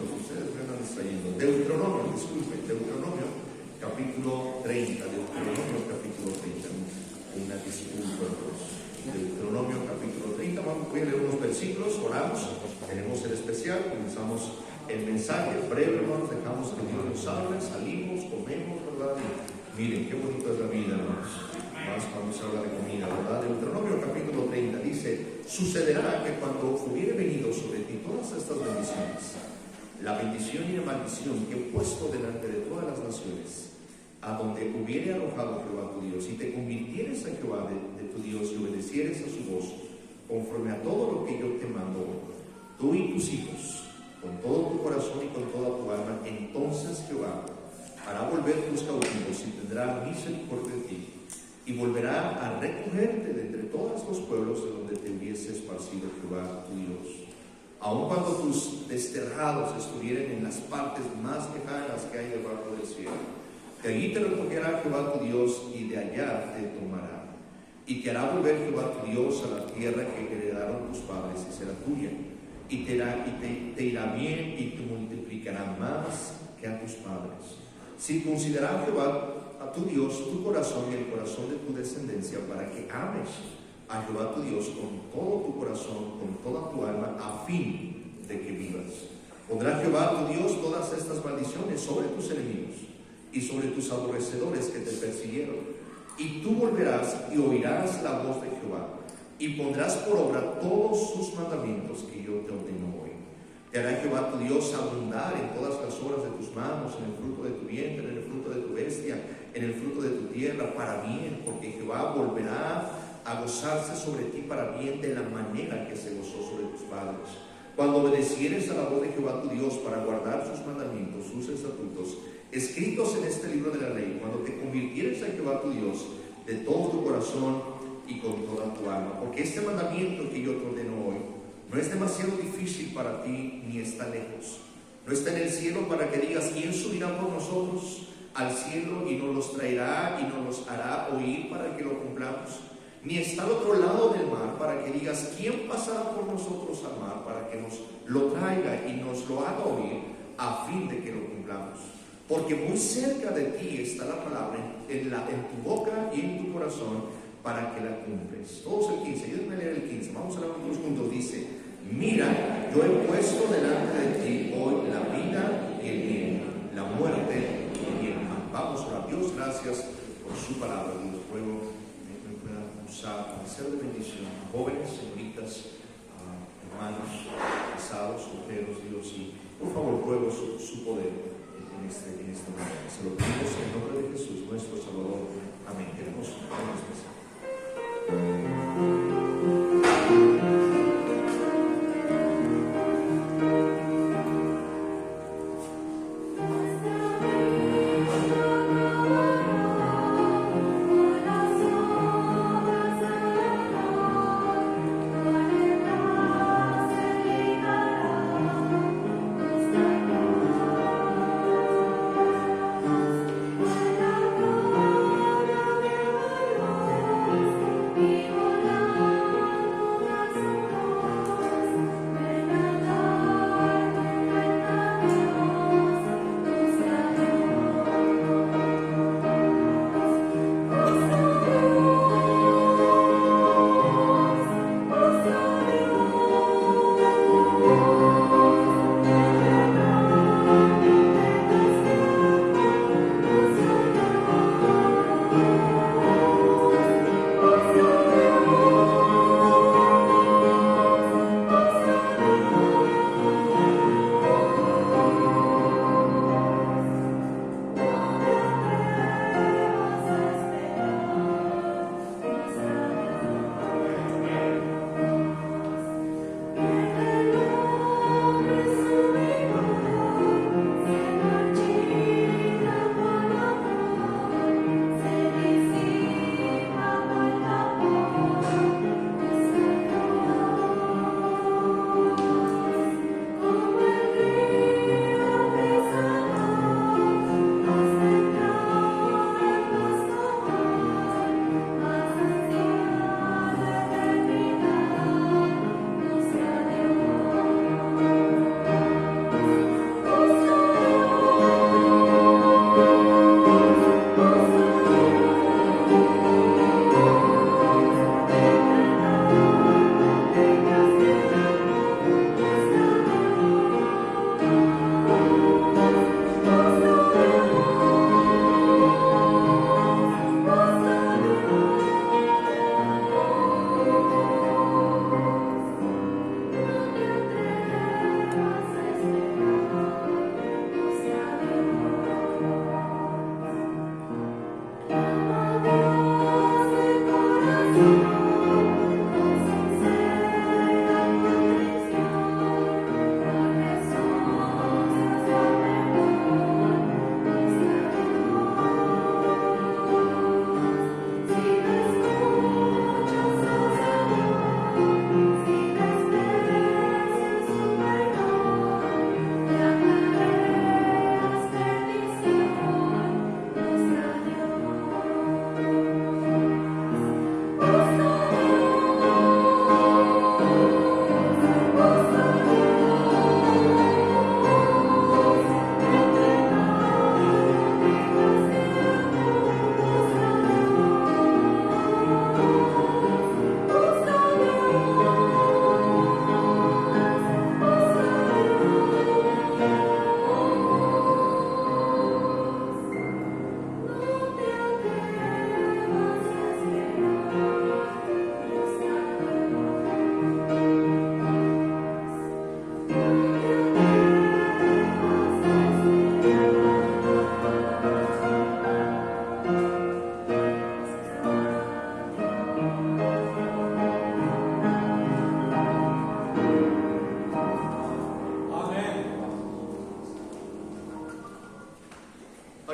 mientras ustedes me van distrayendo. Deuteronomio, disculpen, Deuteronomio capítulo 30, Deuteronomio capítulo 30, una disculpa, Deuteronomio capítulo 30, voy a leer unos versículos, oramos, tenemos el especial, comenzamos el mensaje breve, hermanos, dejamos que Dios nos hable, salimos, comemos, ¿verdad? Y miren, qué bonito es la vida, hermanos. Más cuando se habla de comida, ¿verdad? Deuteronomio capítulo 30 dice: sucederá que cuando hubiere venido sobre ti todas estas bendiciones, la bendición y la maldición que he puesto delante de todas las naciones, a donde hubiere arrojado Jehová tu Dios, y te convirtieres a Jehová de tu Dios y obedecieres a su voz, conforme a todo lo que yo te mando hoy, tú y tus hijos, con todo tu corazón y con toda tu alma, entonces Jehová hará volver tus cautivos y tendrá misericordia de ti, y volverá a recogerte de entre todos los pueblos de donde te hubiese esparcido Jehová tu Dios. Aun cuando tus desterrados estuvieren en las partes más lejanas que hay debajo del cielo, que allí te recogerá Jehová tu Dios y de allá te tomará, y te hará volver Jehová tu Dios a la tierra que heredaron tus padres y será tuya, y te irá bien y te multiplicará más que a tus padres. Circuncidará Jehová a tu Dios tu corazón y el corazón de tu descendencia, para que ames a Jehová tu Dios con todo tu corazón, con toda tu alma, a fin de que vivas. Pondrá Jehová tu Dios todas estas maldiciones sobre tus enemigos y sobre tus aborrecedores que te persiguieron, y tú volverás y oirás la voz de Jehová, y pondrás por obra todos sus mandamientos que yo te ordeno hoy. Te hará Jehová tu Dios abundar en todas las obras de tus manos, en el fruto de tu vientre, en el fruto de tu bestia, en el fruto de tu tierra, para bien, porque Jehová volverá a gozarse sobre ti para bien, de la manera que se gozó sobre tus padres. Cuando obedecieres a la voz de Jehová tu Dios para guardar sus mandamientos, sus estatutos, escritos en este libro de la ley, cuando te convirtieres a Jehová tu Dios de todo tu corazón y con toda tu alma, porque este mandamiento que yo te ordeno hoy no es demasiado difícil para ti, ni está lejos. No está en el cielo para que digas: ¿quién subirá por nosotros al cielo y nos los traerá y nos los hará oír para que lo cumplamos? Ni está al otro lado del mar para que digas: ¿quién pasará por nosotros al mar para que nos lo traiga y nos lo haga oír a fin de que lo cumplamos? Porque muy cerca de ti está la palabra, en tu boca y en tu corazón, para que la cumples. Todos el 15, ayúdenme a leer el 15, vamos a leer todos juntos. Dice: mira, yo he puesto delante de ti hoy la vida y el bien, la muerte y el bien. Vamos a orar. Dios, gracias por su palabra. Dios, ruego me pueda usar para ser de bendición a jóvenes, señoritas, hermanos, casados, solteros, Dios, y por favor ruego su poder en este momento. Se lo pedimos en el nombre de Jesús, nuestro Salvador. Amén. Queremos un especial. Vivo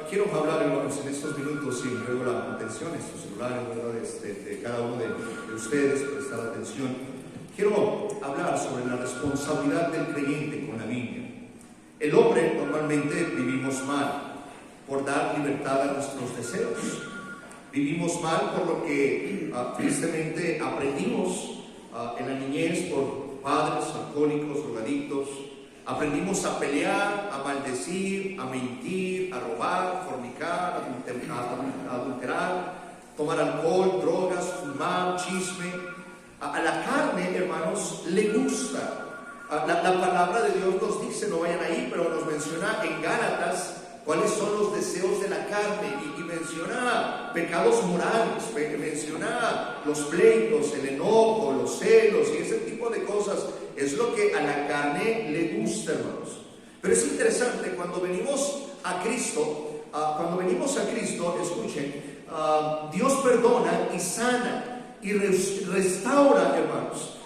quiero hablar, hermanos, en estos minutos y luego la atención a estos celulares, ¿verdad? De cada uno de ustedes, prestar atención. Quiero hablar sobre la responsabilidad del creyente con la Biblia. El hombre normalmente vivimos mal por dar libertad a nuestros deseos. Vivimos mal por lo que tristemente aprendimos en la niñez por padres alcohólicos, drogadictos. Aprendimos a pelear, a maldecir, a mentir, a robar, fornicar, adulterar, tomar alcohol, drogas, fumar, chisme. A la carne, hermanos, le gusta. La palabra de Dios nos dice, no vayan ahí, pero nos menciona en Gálatas cuáles son los deseos de la carne y menciona pecados morales, menciona los pleitos, el enojo, los celos y ese tipo de cosas. Es lo que a la carne le gusta, hermanos. Pero es interesante, cuando venimos a Cristo, escuchen, Dios perdona y sana y restaura, hermanos,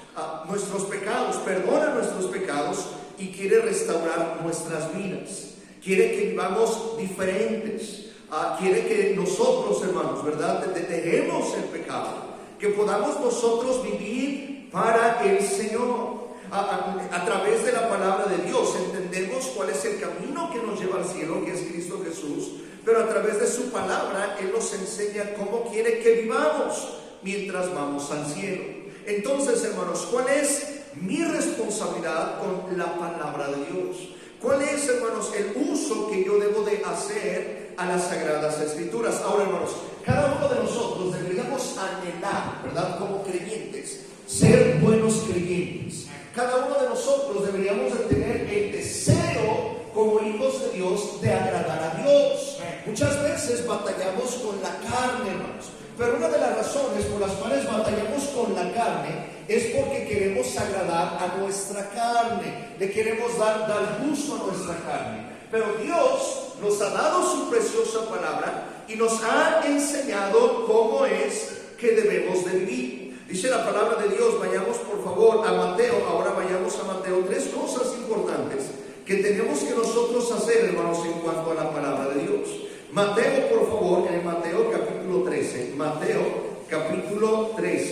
nuestros pecados, perdona nuestros pecados y quiere restaurar nuestras vidas. Quiere que vivamos diferentes. Quiere que nosotros, hermanos, ¿verdad?, dejemos el pecado, que podamos nosotros vivir para el Señor. A través de la palabra de Dios entendemos cuál es el camino que nos lleva al cielo, que es Cristo Jesús, pero a través de su palabra Él nos enseña cómo quiere que vivamos mientras vamos al cielo. Entonces, hermanos, ¿cuál es mi responsabilidad con la palabra de Dios? ¿Cuál es, hermanos, el uso que yo debo de hacer a las Sagradas Escrituras? Ahora, hermanos, cada uno de nosotros deberíamos anhelar, ¿verdad?, como creyentes, ser buenos creyentes. Cada uno de nosotros deberíamos de tener el deseo, como hijos de Dios, de agradar a Dios. Muchas veces batallamos con la carne, hermanos. Pero una de las razones por las cuales batallamos con la carne es porque queremos agradar a nuestra carne. Le queremos dar gusto a nuestra carne. Pero Dios nos ha dado su preciosa palabra y nos ha enseñado cómo es que debemos de vivir. Dice la palabra de Dios, vayamos por favor a Mateo. Ahora vayamos a Mateo. 3 cosas importantes que tenemos que nosotros hacer, hermanos, en cuanto a la palabra de Dios. Mateo, por favor, en Mateo capítulo 13. Mateo capítulo 13.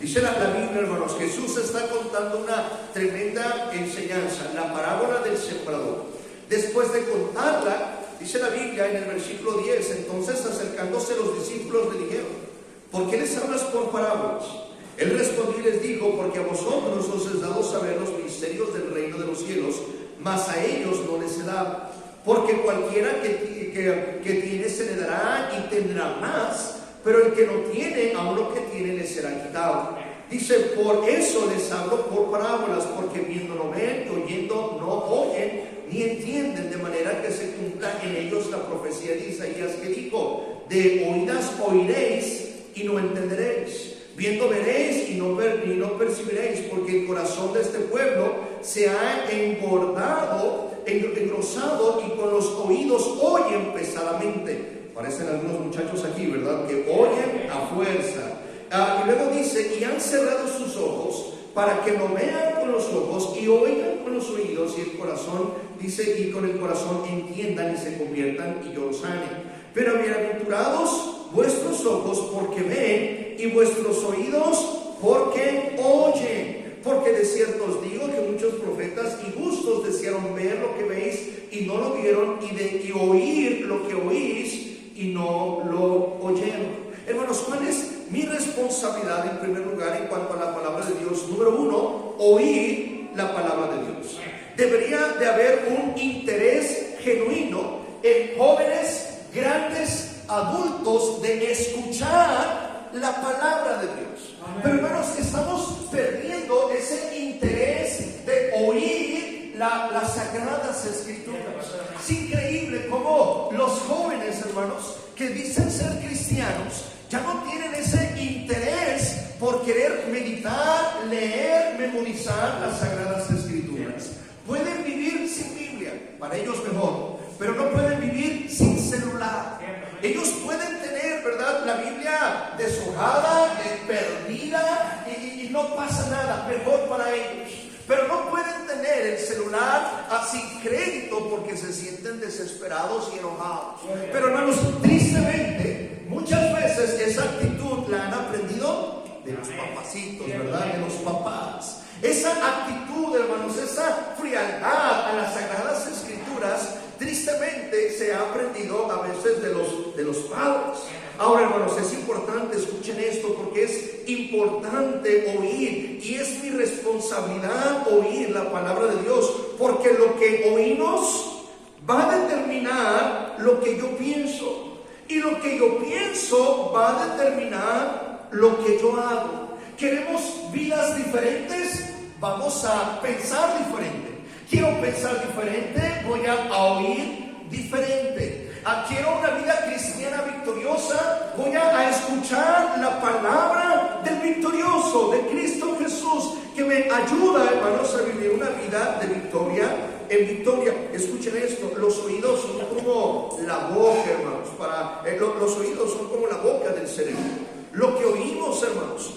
Dice la Biblia, hermanos, Jesús está contando una tremenda enseñanza, la parábola del sembrador. Después de contarla, dice la Biblia en el versículo 10, entonces acercándose los discípulos le dijeron, ¿por qué les hablas por parábolas? Él respondió y les dijo, porque a vosotros os es dado saber los misterios del reino de los cielos, mas a ellos no les he dado. Porque cualquiera que tiene se le dará y tendrá más, pero el que no tiene, aún lo que tiene le será quitado. Dice, por eso les hablo por parábolas, porque viendo no ven, oyendo no oyen, ni entienden, de manera que se cumpla en ellos la profecía de Isaías que dijo, de oídas oiréis y no entenderéis. Viendo veréis y no percibiréis, porque el corazón de este pueblo se ha engrosado y con los oídos oyen pesadamente. Parecen algunos muchachos aquí, ¿verdad?, que oyen a fuerza. Y luego dice, y han cerrado sus ojos para que no vean con los ojos y oigan con los oídos, y el corazón, dice, y con el corazón entiendan y se conviertan y yo los sane. Pero bienaventurados vuestros ojos porque ven y vuestros oídos porque oyen. Porque de cierto os digo que muchos profetas y justos desearon ver lo que veis y no lo vieron, y oír lo que oís y no lo oyeron. Hermanos, ¿cuál es mi responsabilidad en primer lugar en cuanto a la palabra de Dios? Número 1, oír la palabra de Dios. Debería de haber un interés genuino en jóvenes, grandes, adultos, de escuchar la palabra de Dios. Amén. Pero hermanos, estamos perdiendo ese interés de oír las Sagradas Escrituras. Es increíble cómo los jóvenes, hermanos, que dicen ser cristianos, ya no tienen ese interés por querer meditar, leer, memorizar las Sagradas Escrituras. Pueden vivir sin Biblia, para ellos mejor, pero no pueden vivir sin celular. Ellos pueden tener, ¿verdad?, la Biblia deshojada, perdida, y no pasa nada, mejor para ellos. Pero no pueden tener el celular celular sin crédito porque se sienten desesperados y enojados. Pero hermanos, tristemente, muchas veces esa actitud la han aprendido de los papacitos, ¿verdad? De los papás. Esa actitud, hermanos, esa frialdad a las Sagradas Escrituras, tristemente se ha aprendido a veces de los padres. Ahora, hermanos, es importante, escuchen esto, porque es importante oír, y es mi responsabilidad oír la palabra de Dios, porque lo que oímos va a determinar lo que yo pienso, y lo que yo pienso va a determinar lo que yo hago. ¿Queremos vidas diferentes? Vamos a pensar diferente. Quiero pensar diferente, voy a oír diferente. Quiero una vida cristiana victoriosa, voy a escuchar la palabra del victorioso, de Cristo Jesús, que me ayuda, hermanos, a vivir una vida de victoria en victoria. Escuchen esto, los oídos son como la boca, hermanos, los oídos son como la boca del cerebro. Lo que oímos, hermanos,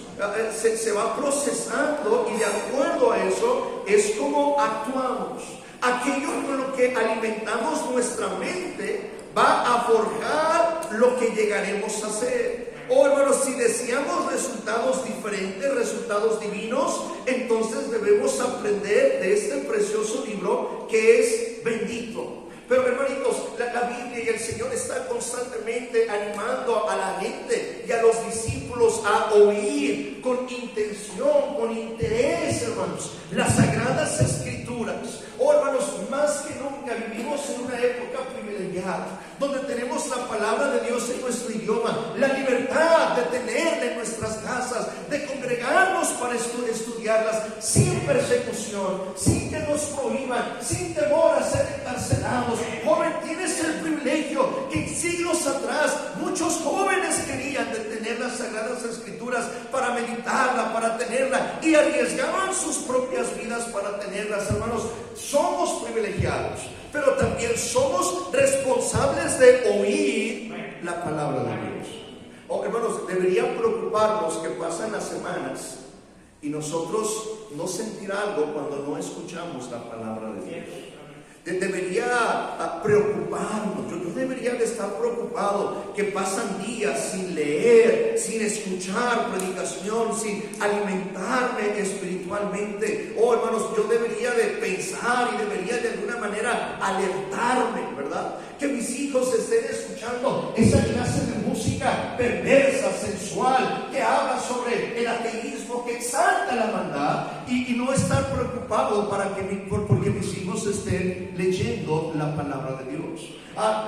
se va procesando, y de acuerdo a eso es como actuamos. Aquello con lo que alimentamos nuestra mente va a forjar lo que llegaremos a hacer. Hermanos, si deseamos resultados diferentes, resultados divinos, entonces debemos aprender de este precioso libro que es bendito. Pero, hermanitos, la Biblia y el Señor está constantemente animando a la gente y a los discípulos a oír con intención, con interés, hermanos, las Sagradas Escrituras. Hermanos, más que nunca vivimos en una época privilegiada, donde tenemos la palabra de Dios en nuestro idioma, la libertad de tenerla en nuestras casas, de congregarnos para estudiarlas sin persecución, sin que nos prohíban, sin temor a ser encarcelados. Joven, tienes el privilegio que en siglos atrás muchos jóvenes querían detener las Sagradas Escrituras para meditarla, para tenerla, y arriesgaban sus propias vidas para tenerlas. Hermanos, somos privilegiados, pero también somos responsables de oír la palabra de Dios. Hermanos, debería preocuparnos que pasan las semanas y nosotros no sentir algo cuando no escuchamos la palabra de Dios. Debería preocuparnos. Yo debería de estar preocupado que pasan días sin leer, sin escuchar predicación, sin alimentarme espiritualmente. Hermanos, yo debería de pensar y debería de alguna manera alertarme, ¿verdad? Que mis hijos estén escuchando esa clase de música perversa, sensual, que habla sobre el ateísmo, que exalta la maldad, y no estar preocupado porque mis hijos estén leyendo la palabra de Dios.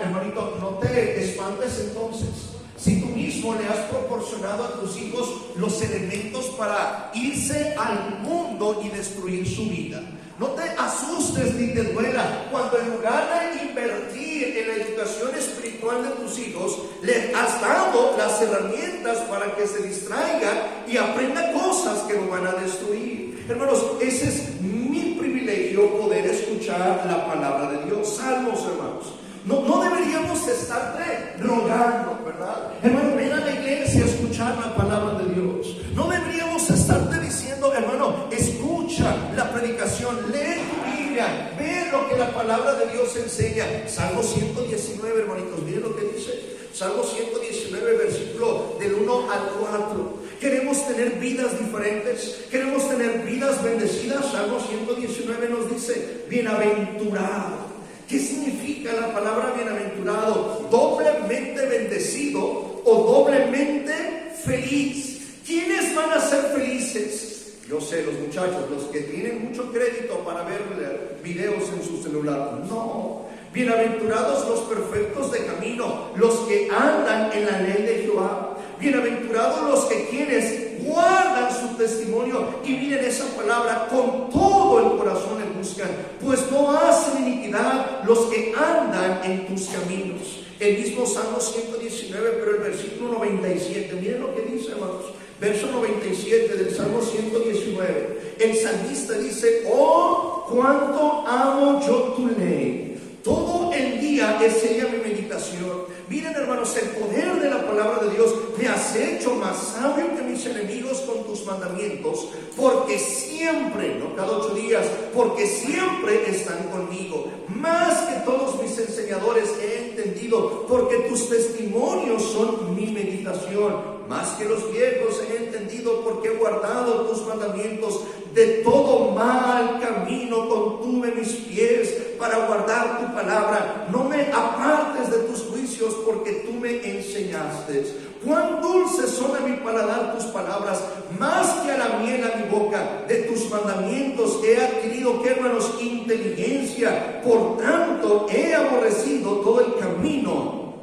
Hermanito, no te espantes entonces si tú mismo le has proporcionado a tus hijos los elementos para irse al mundo y destruir su vida. No te asustes ni te duela cuando, en lugar de invertir en la educación espiritual de tus hijos, les has dado las herramientas para que se distraigan y aprendan cosas que lo van a destruir. Hermanos, ese es mi privilegio, poder escuchar la palabra de Dios. Salmos, hermanos. No deberíamos estar rogando, ¿verdad? Hermano, ven a la iglesia a escuchar la palabra de Dios. No deberíamos estarte diciendo, hermano, escucha la predicación, lee tu Biblia, ve lo que la palabra de Dios enseña. Salmo 119, hermanitos, miren lo que dice. Salmo 119, versículo del 1 al 4. Queremos tener vidas diferentes, queremos tener vidas bendecidas. Salmo 119 nos dice, bienaventurado. ¿Qué significa la palabra bienaventurado? Doblemente bendecido o doblemente feliz. ¿Quiénes van a ser felices? Yo sé, los muchachos, los que tienen mucho crédito para ver videos en su celular. No. Bienaventurados los perfectos de camino, los que andan en la ley de Jehová. Bienaventurados los que quienes guardan su testimonio y miren esa palabra, con todo el corazón le buscan, pues no hacen iniquidad los que andan en tus caminos. El mismo Salmo 119, pero el versículo 97, miren lo que dice, hermanos. Verso 97 del Salmo 119. El salmista dice, oh, cuánto amo yo tu ley. Todo el día día es ella mi meditación. Miren, hermanos, el poder de la palabra de Dios. Me has hecho más sabio que mis enemigos con tus mandamientos, porque siempre, no cada 8 días, porque siempre están conmigo. Más que todos mis enseñadores he entendido, porque tus testimonios son mi meditación. Más que los viejos he entendido, porque he guardado tus mandamientos. De todo mal camino contuve mis pies para guardar tu palabra. No me apartes de tus juicios, porque tú me enseñaste. Cuán dulces son a mi paladar tus palabras, más que a la miel a mi boca. De tus mandamientos he adquirido, ¿qué, hermanos? Inteligencia. Por tanto he aborrecido todo el camino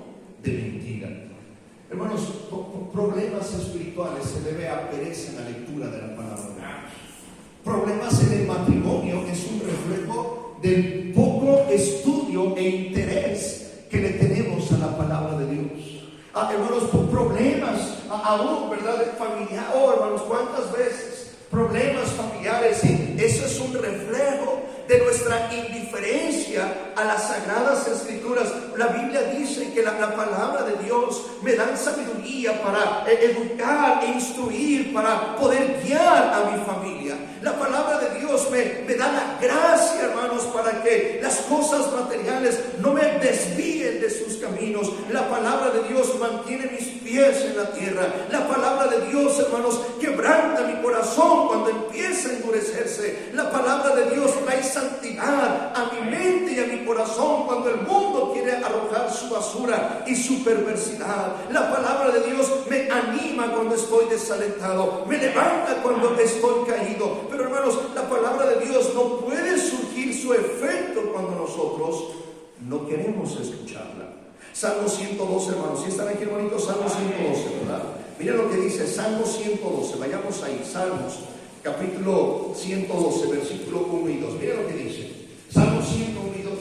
de mentira. Hermanos, problemas espirituales se debe a pereza en la lectura de la palabra de Dios. Problemas en el matrimonio es un reflejo del poco estudio e interés que le tenemos a la palabra de Dios. Hermanos, problemas aún, ¿verdad? Familiar. Hermanos, ¿cuántas veces? Problemas familiares, y eso es un reflejo de nuestra indiferencia a las sagradas escrituras. La Biblia dice que la palabra de Dios me da sabiduría para educar e instruir, para poder guiar a mi familia. La palabra de Dios me da la gracia, hermanos, para que las cosas materiales no me desvíen de sus caminos. La palabra de Dios mantiene mis pies en la tierra. La palabra de Dios, hermanos, quebranta mi corazón cuando empieza a endurecerse. La palabra de Dios trae santidad a mi mente y a mi corazón cuando el mundo quiere arrojar su basura y su perversidad. La palabra de Dios me anima cuando estoy desalentado, me levanta cuando estoy caído. Pero, hermanos, la palabra de Dios no puede surgir su efecto cuando nosotros no queremos escucharla. Salmo 112, hermanos. Si están aquí, hermanitos, Salmo 112, ¿verdad? Mira lo que dice Salmo 112. Vayamos ahí, Salmos capítulo 112, versículo 1 y 2. Mira lo que dice Salmo 101 y 2.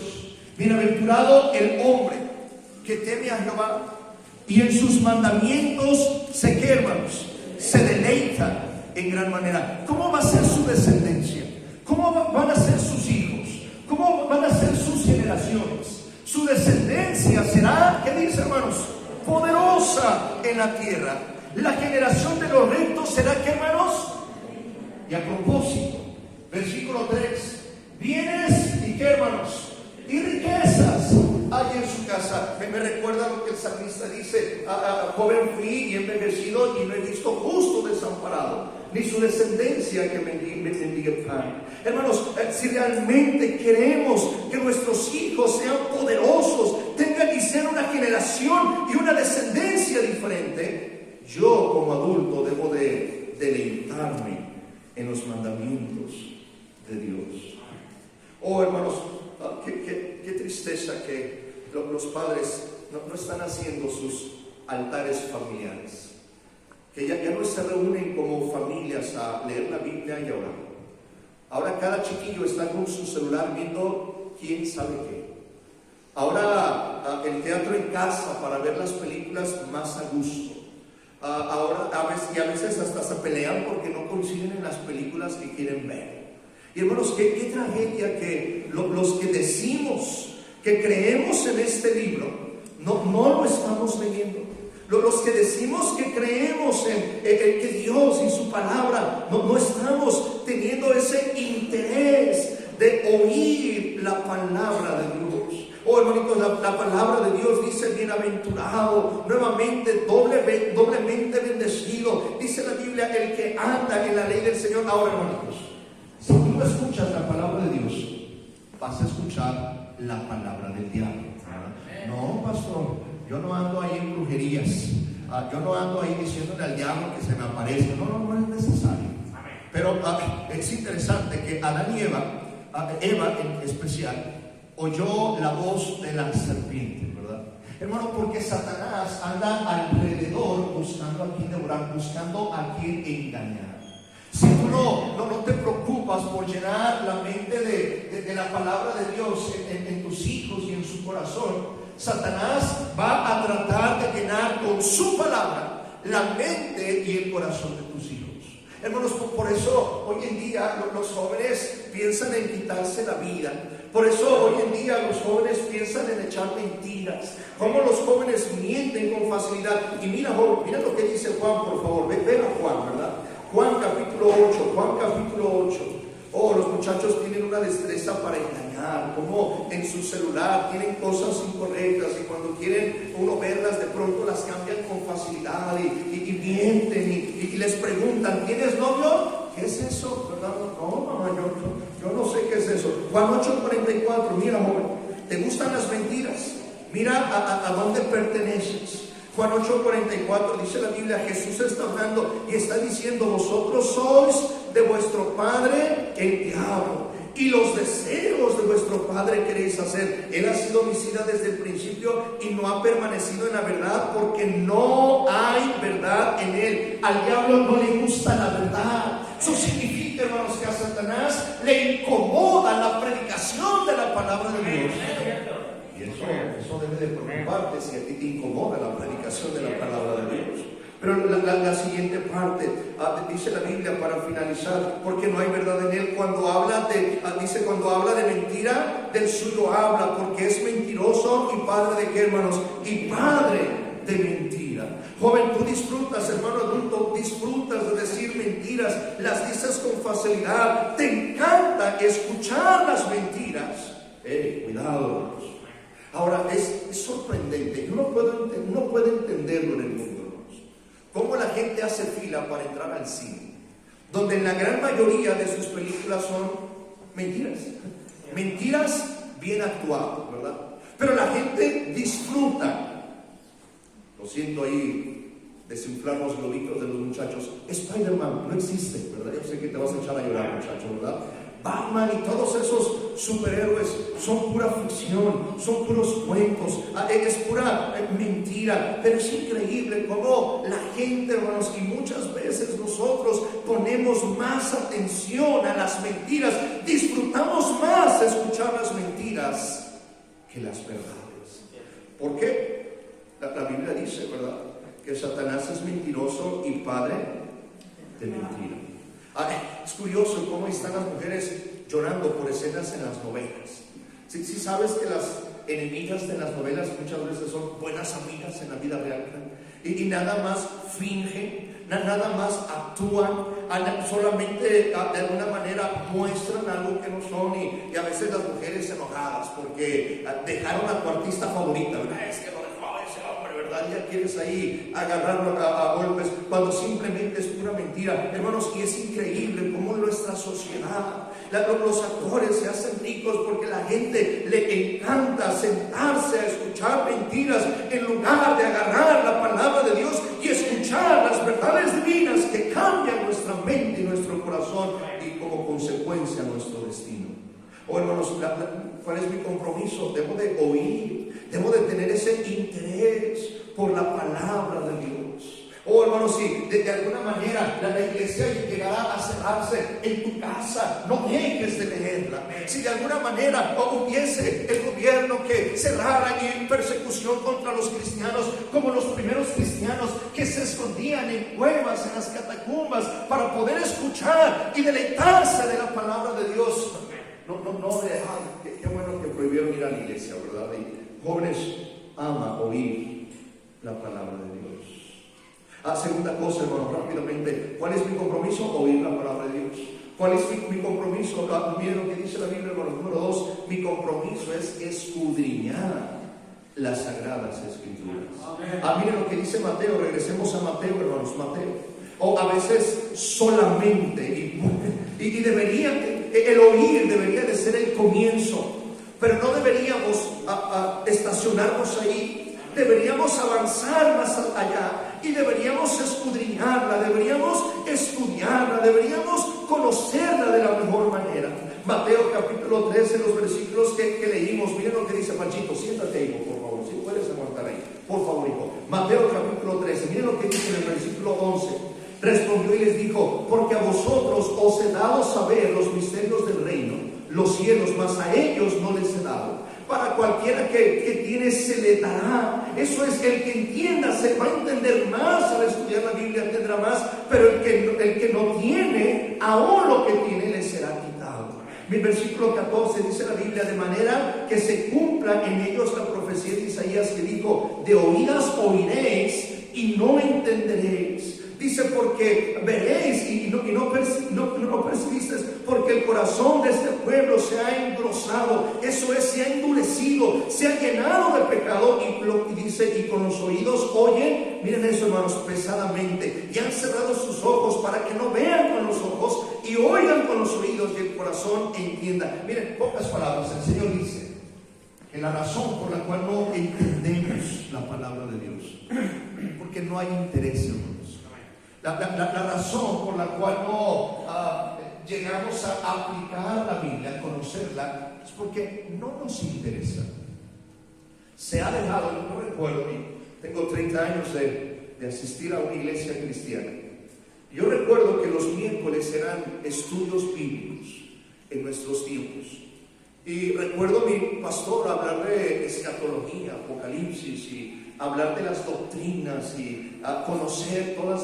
Bienaventurado el hombre que teme a Jehová y en sus mandamientos se, ¿qué, hermanos? Se deleita en gran manera. ¿Cómo va a ser su descendencia? ¿Cómo van a ser sus hijos? ¿Cómo van a ser sus generaciones? Su descendencia será, ¿qué dice, hermanos? Poderosa en la tierra. La generación de los rectos será, ¿qué, hermanos? Y a propósito, versículo 3, bienes y, ¿qué, hermanos? Y riquezas hay en su casa. Me recuerda lo que el salmista dice: joven fui y envejecido y no he visto justo desamparado, ni su descendencia que mendigue pan. Hermanos, si realmente queremos que nuestros hijos sean poderosos, tengan y sean una generación y una descendencia diferente, yo como adulto debo de deleitarme en los mandamientos de Dios. Hermanos, qué tristeza que los padres no están haciendo sus altares familiares, que ya no se reúnen como familias a leer la Biblia y a orar. Ahora cada chiquillo está con su celular viendo quién sabe qué. Ahora el teatro en casa para ver las películas más a gusto. Ahora a veces hasta se pelean porque no coinciden en las películas que quieren ver. Y hermanos, qué tragedia que los que decimos que creemos en este libro no lo estamos leyendo. Los que decimos que creemos en que Dios y su palabra, no estamos teniendo ese interés de oír la palabra de Dios. Hermanitos, la palabra de Dios dice bienaventurado, nuevamente doblemente bendecido. Dice la Biblia, el que anda en la ley del Señor. Ahora, hermanitos, si tú escuchas la palabra de Dios, vas a escuchar la palabra del diablo. No, pastor, yo no ando ahí en brujerías. Yo no ando ahí diciéndole al diablo que se me aparezca. No es necesario. Pero es interesante que Adán y Eva en especial, oyó la voz de la serpiente, ¿verdad? Hermano, porque Satanás anda alrededor buscando a quien devorar, buscando a quien engañar. Si tú no te preocupas por llenar la mente de la palabra de Dios en tus hijos y en su corazón, Satanás va a tratar de llenar con su palabra la mente y el corazón de tus hijos. Hermanos, por eso hoy en día los jóvenes piensan en quitarse la vida. Por eso hoy en día los jóvenes piensan en echar mentiras. Cómo los jóvenes mienten con facilidad. Y mira, joven, mira lo que dice Juan, por favor. Ven a Juan, ¿verdad? Juan capítulo 8. Oh, los muchachos tienen una destreza para engañar. Como en su celular tienen cosas incorrectas y cuando quieren uno verlas, de pronto las cambian con facilidad y mienten y les preguntan, ¿tienes novio? ¿Qué es eso? ¿Verdad? No, mamá, yo no sé qué es eso. Juan 8:44, mira, joven, ¿te gustan las mentiras? Mira a dónde perteneces. Juan 8:44 dice la Biblia, Jesús está hablando y está diciendo, vosotros sois de vuestro padre el diablo y los deseos de vuestro padre queréis hacer. Él ha sido homicida desde el principio y no ha permanecido en la verdad porque no hay verdad en él. Al diablo no le gusta la verdad. Eso significa, hermanos, que a Satanás le incomoda la predicación de la palabra de Dios. Y eso debe de preocuparte si a ti te incomoda la predicación de la palabra de Dios. Pero la siguiente parte, dice la Biblia para finalizar, porque no hay verdad en él. Cuando habla de mentira, del suyo habla, porque es mentiroso y padre de qué, hermanos, y padre de mentira. Joven, tú disfrutas, hermano adulto, disfrutas de decir mentiras, las dices con facilidad, te encanta escuchar las mentiras. Cuidado, hermanos. Ahora, es sorprendente, uno puede entenderlo en el mundo, hermanos, cómo la gente hace fila para entrar al cine, donde la gran mayoría de sus películas son mentiras bien actuadas, ¿verdad? Pero la gente disfruta. Lo siento ahí, desinflar los globitos de los muchachos. Spider-Man no existe, ¿verdad? Yo sé que te vas a echar a llorar, muchacho, ¿verdad? Batman y todos esos superhéroes son pura ficción, son puros cuentos, es pura mentira. Pero es increíble cómo la gente, hermanos, y muchas veces nosotros ponemos más atención a las mentiras, disfrutamos más escuchar las mentiras que las verdades. ¿Por qué? La Biblia dice, ¿verdad?, que Satanás es mentiroso y padre de mentira. Es curioso cómo están las mujeres llorando por escenas en las novelas. Si sabes que las enemigas de las novelas muchas veces son buenas amigas en la vida real, y nada más fingen, nada más actúan, solamente de alguna manera muestran algo que no son, y a veces las mujeres enojadas porque dejaron a tu artista favorita, ¿verdad? Es que lo dejó ese hombre, ¿verdad? Ya quieres ahí agarrarlo a golpes, cuando simplemente es pura mentira, hermanos. Y es increíble cómo en nuestra sociedad los actores se hacen ricos porque la gente le encanta sentarse a escuchar mentiras en lugar de agarrar la palabra de Dios y escuchar las verdades divinas que cambian nuestra mente y nuestro corazón y como consecuencia nuestro destino. Hermanos, ¿cuál es mi compromiso? Debo de oír, debo de tener ese interés por la palabra de Dios. Hermanos, si de alguna manera la iglesia llegará a cerrarse en tu casa, no dejes de leerla. Si de alguna manera hubiese el gobierno que cerrara en persecución contra los cristianos, como los primeros cristianos que se escondían en cuevas, en las catacumbas, para poder escuchar y deleitarse de la palabra de Dios. Qué bueno que prohibieron ir a la iglesia, ¿verdad? Y jóvenes, ama oír la palabra de Dios. Segunda cosa, hermano, rápidamente, ¿cuál es mi compromiso? Oír la palabra de Dios. ¿Cuál es mi compromiso? Miren lo que dice la Biblia, hermano. Número 2, mi compromiso es escudriñar las sagradas escrituras. Miren lo que dice Mateo. Regresemos a Mateo, hermanos. Mateo. A veces solamente y debería, el oír debería de ser el comienzo, pero no deberíamos estacionarnos ahí. Deberíamos avanzar más allá y deberíamos escudriñarla, deberíamos estudiarla, deberíamos conocerla de la mejor manera. Mateo capítulo 13, los versículos que leímos, miren lo que dice Panchito. Siéntate, hijo, por favor, si puedes aguantar ahí, por favor, hijo. Mateo capítulo 13, miren lo que dice en el versículo 11. Respondió y les dijo: porque a vosotros os he dado saber los misterios del reino, los cielos, mas a ellos no les he dado. Para cualquiera que tiene se le dará. Eso es, el que entienda se va a entender más al estudiar la Biblia, tendrá más. Pero el que no tiene, aún lo que tiene le será quitado. Mi versículo 14 dice la Biblia: de manera que se cumpla en ellos la profecía de Isaías que dijo: de oídas oiréis y no entenderéis. Dice: porque veréis y no percibiste, porque el corazón de este pueblo se ha engrosado, eso es, se ha endurecido, se ha llenado de pecado, y dice: y con los oídos oyen, miren eso, hermanos, pesadamente, y han cerrado sus ojos para que no vean con los ojos y oigan con los oídos, y el corazón entienda. Miren, pocas palabras, el Señor dice que la razón por la cual no entendemos la palabra de Dios, porque no hay interés, hermanos. La razón por la cual no llegamos a aplicar la Biblia, a conocerla, es porque no nos interesa. Se ha dejado, no recuerdo, tengo 30 años de asistir a una iglesia cristiana. Yo recuerdo que los miércoles eran estudios bíblicos en nuestros tiempos. Y recuerdo a mi pastor hablar de escatología, apocalipsis, y hablar de las doctrinas y conocer todas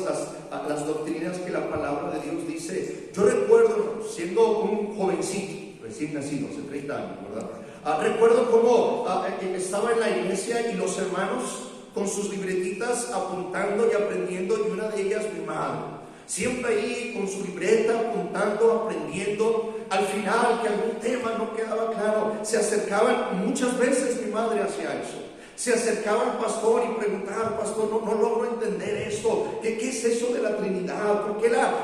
las doctrinas que la palabra de Dios dice. Yo recuerdo, siendo un jovencito, recién nacido, hace 30 años, ¿verdad? Recuerdo cómo estaba en la iglesia y los hermanos con sus libretitas apuntando y aprendiendo, y una de ellas mi madre. Siempre ahí con su libreta apuntando, aprendiendo. Al final, que algún tema no quedaba claro, se acercaban, muchas veces mi madre hacía eso. Se acercaba al pastor y preguntaba: pastor, no logro entender esto. ¿Qué es eso de la Trinidad?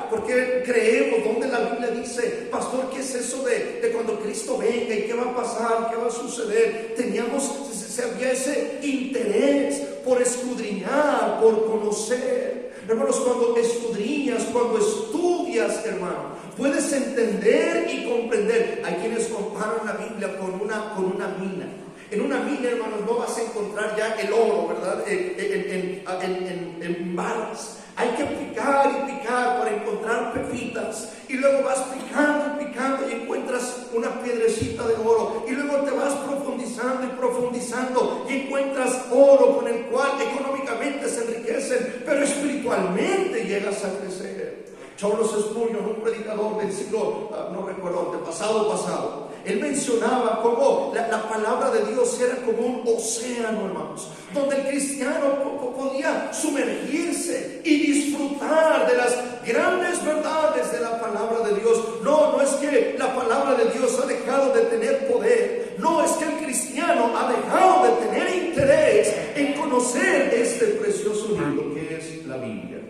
¿Por qué creemos? ¿Dónde la Biblia dice? Pastor, ¿qué es eso de cuando Cristo venga? ¿Y qué va a pasar? ¿Qué va a suceder? Se había ese interés por escudriñar, por conocer. Hermanos, cuando escudriñas, cuando estudias, hermano, puedes entender y comprender. Hay quienes comparan la Biblia con una mina. En una mina, hermanos, no vas a encontrar ya el oro, ¿verdad? En barras. Hay que picar y picar para encontrar pepitas. Y luego vas picando y picando y encuentras una piedrecita de oro. Y luego te vas profundizando y profundizando y encuentras oro con el cual económicamente se enriquecen, pero espiritualmente llegas a crecer. Charles Spurgeon, un predicador del siglo, no recuerdo, pasado, él mencionaba cómo la palabra de Dios era como un océano, hermanos, donde el cristiano podía sumergirse y disfrutar de las grandes verdades de la palabra de Dios. No es que la palabra de Dios ha dejado de tener poder. No es que el cristiano ha dejado de tener interés en conocer este precioso libro que es la Biblia.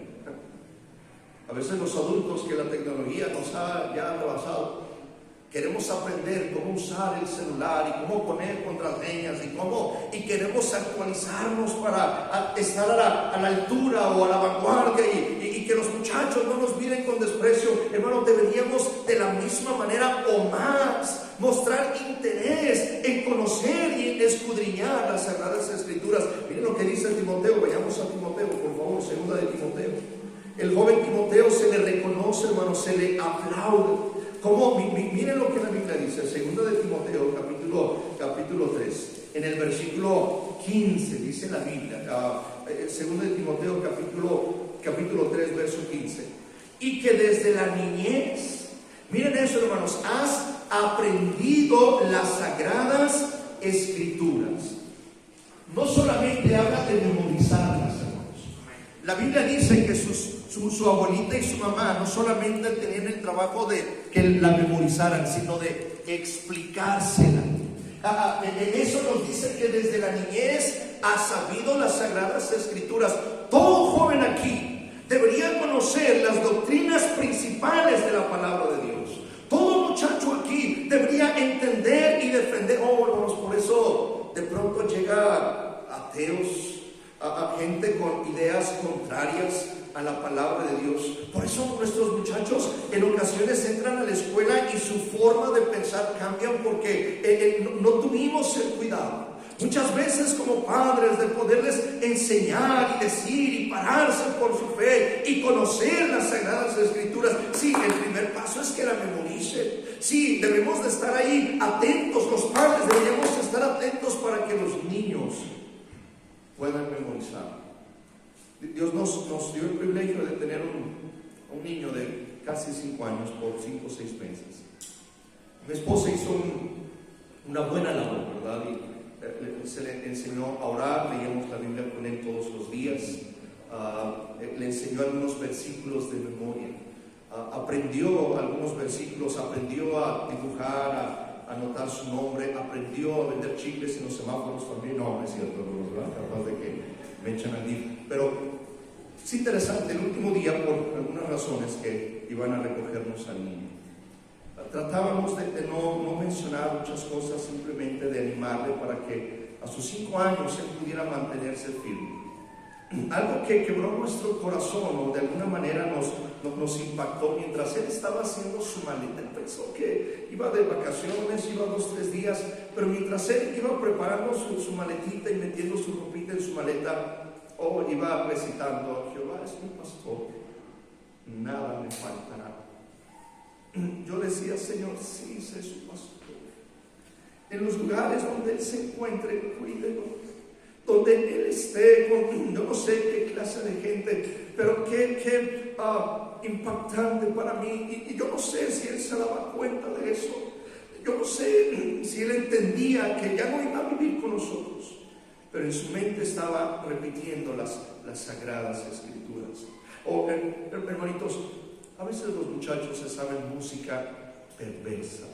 A veces los adultos, que la tecnología nos ha ya rebasado, queremos aprender cómo usar el celular y cómo poner contraseñas y queremos actualizarnos para estar a la altura o a la vanguardia y que los muchachos no nos miren con desprecio. Hermano, deberíamos de la misma manera o más mostrar interés en conocer y en escudriñar las Sagradas Escrituras. Miren lo que dice Timoteo. Vayamos a Timoteo, por favor, segunda de Timoteo. El joven Timoteo se le reconoce, hermano, se le aplaude. Como, miren lo que la Biblia dice, segunda de Timoteo, capítulo 3, en el versículo 15, dice la Biblia, segunda de Timoteo, capítulo 3, verso 15, y que desde la niñez, miren eso, hermanos, has aprendido las Sagradas Escrituras. No solamente habla de memorizarlas, hermanos. La Biblia dice que su abuelita y su mamá no solamente tenían el trabajo de que la memorizaran, sino de explicársela. Eso nos dice que desde la niñez ha sabido las Sagradas Escrituras. Todo joven aquí debería conocer las doctrinas principales de la palabra de Dios. Todo muchacho aquí debería entender y defender. Hermanos, por eso de pronto llega ateos, a gente con ideas contrarias a la palabra de Dios. Por eso nuestros muchachos en ocasiones entran a la escuela y su forma de pensar cambian porque no tuvimos el cuidado muchas veces como padres de poderles enseñar y decir y pararse por su fe y conocer las Sagradas Escrituras. Sí, el primer paso es que la memoricen. Sí, debemos de estar ahí atentos. Los padres deberíamos estar atentos para que los niños puedan memorizar. Dios nos dio el privilegio de tener un niño de casi 5 años por 5 o 6 meses. Mi esposa hizo una buena labor, ¿verdad? Y se le enseñó a orar, leíamos la Biblia con él todos los días, le enseñó algunos versículos de memoria, aprendió algunos versículos, aprendió a dibujar, a anotar su nombre, aprendió a vender chicles en los semáforos también. No es cierto, ¿verdad? Capaz de que me echan al día. Pero es interesante, el último día, por algunas razones que iban a recogernos al niño, tratábamos de no mencionar muchas cosas, simplemente de animarle para que a sus 5 años él pudiera mantenerse firme. Algo que quebró nuestro corazón, o de alguna manera nos impactó mientras él estaba haciendo su maleta. Él pensó que iba de vacaciones, iba 2-3 días, pero mientras él iba preparando su maletita y metiendo su ropita en su maleta, iba recitando: Jehová es mi pastor, nada me faltará. Yo decía: Señor, sí, sé su pastor. En los lugares donde él se encuentre, cuídelo. Donde él esté con, yo no sé qué clase de gente, pero qué impactante para mí. Y yo no sé si él se daba cuenta de eso. Yo no sé si él entendía que ya no iba a vivir con nosotros, pero en su mente estaba repitiendo las sagradas escrituras. Hermanitos, a veces los muchachos se saben música perversa,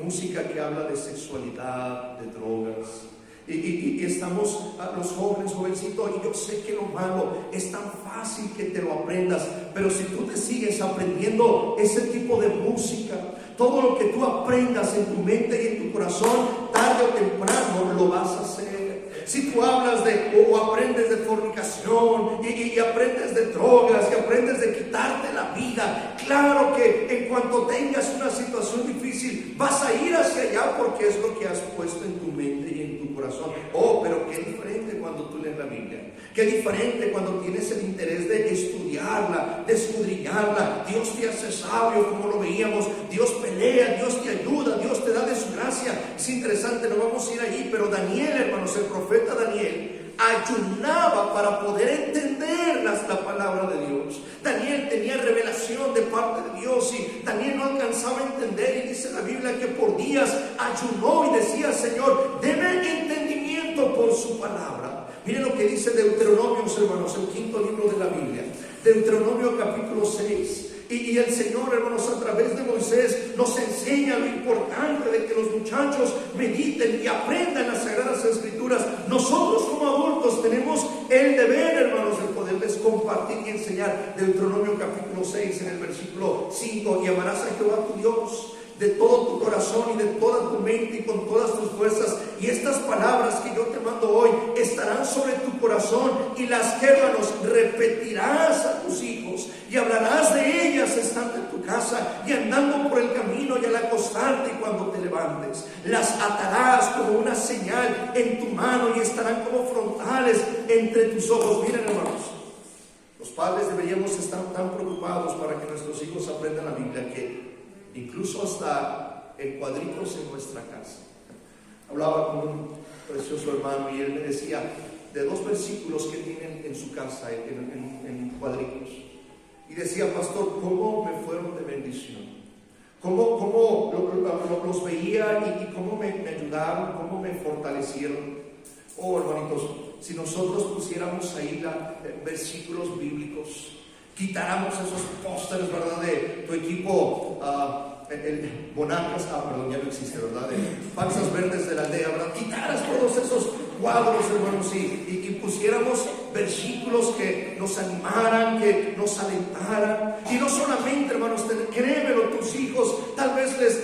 música que habla de sexualidad, de drogas. Y estamos los jóvenes, jovencitos, y yo sé que lo malo es tan fácil que te lo aprendas, pero si tú te sigues aprendiendo ese tipo de música, todo lo que tú aprendas en tu mente y en tu corazón, tarde o temprano lo vas a hacer. Si tú hablas o aprendes de fornicación y aprendes de drogas y aprendes de quitarte la vida, claro que en cuanto tengas una situación difícil vas a ir hacia allá, porque es lo que has puesto en tu mente y en tu corazón. Pero qué diferente cuando tú lees la Biblia, qué diferente cuando tienes el interés de estudiarla, de escudriñarla. Dios te hace sabio, como lo veíamos. Dios pelea, Dios te ayuda, Dios te da de su gracia. Es interesante, no vamos a ir allí, pero Daniel, hermanos, el profeta Daniel ayunaba para poder entender la palabra de Dios. Daniel tenía revelación de parte de Dios y Daniel no alcanzaba a entender, y dice la Biblia que por días ayunó y decía: Señor, deme entendimiento por su palabra. Miren lo que dice Deuteronomio, hermanos, el 5º libro de la Biblia, Deuteronomio capítulo 6. Y el Señor, hermanos, a través de Moisés nos enseña lo importante de que los muchachos mediten y aprendan las sagradas escrituras. Nosotros como adultos tenemos el deber, hermanos, de poderles compartir y enseñar. Deuteronomio capítulo 6, en el versículo 5: y amarás a Jehová tu Dios de todo tu corazón y de toda tu mente y con todas tus fuerzas. Y estas palabras que yo te mando hoy estarán sobre tu corazón, y las que, hermanos, repetirás a tus hijos, y hablarás de ellas estando en tu casa y andando por el camino y al acostarte y cuando te levantes. Las atarás como una señal en tu mano y estarán como frontales entre tus ojos. Miren, hermanos, los padres deberíamos estar tan preocupados para que nuestros hijos aprendan la Biblia que incluso hasta en cuadritos en nuestra casa. Hablaba con un precioso hermano y él me decía de 2 versículos que tienen en su casa en cuadritos. Y decía: pastor, ¿cómo me fueron de bendición? ¿Cómo los veía y cómo me ayudaron, cómo me fortalecieron? Hermanitos, si nosotros pusiéramos ahí versículos bíblicos, quitáramos esos pósteres, ¿verdad?, de tu equipo, el Bonacas, perdón, ya no existe, ¿verdad?, de Panzas Verdes de la Aldea, ¿verdad? Quitaras todos esos cuadros, hermanos, y pusiéramos versículos que nos animaran, que nos alentaran. Y no solamente, hermanos, créemelo, tus hijos tal vez les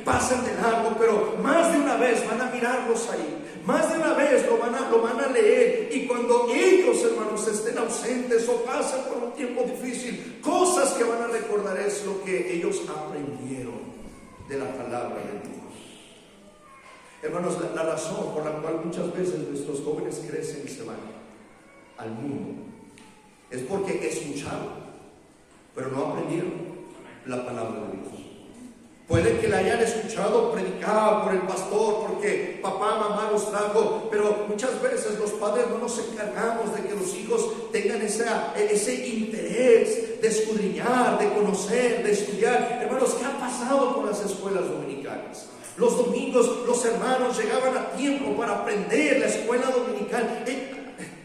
pasen de largo, pero más de una vez van a mirarlos ahí. Más de una vez lo van a leer, y cuando ellos, hermanos, estén ausentes o pasen por un tiempo difícil, cosas que van a recordar es lo que ellos aprendieron de la palabra de Dios. Hermanos, la razón por la cual muchas veces nuestros jóvenes crecen y se van al mundo es porque escucharon, pero no aprendieron la palabra de Dios. Puede que la hayan escuchado predicada por el pastor porque papá, mamá los trajo, pero muchas veces los padres no nos encargamos de que los hijos tengan ese interés de escudriñar, de conocer, de estudiar. Hermanos, ¿qué ha pasado con las escuelas dominicales? Los domingos los hermanos llegaban a tiempo para aprender la escuela dominical.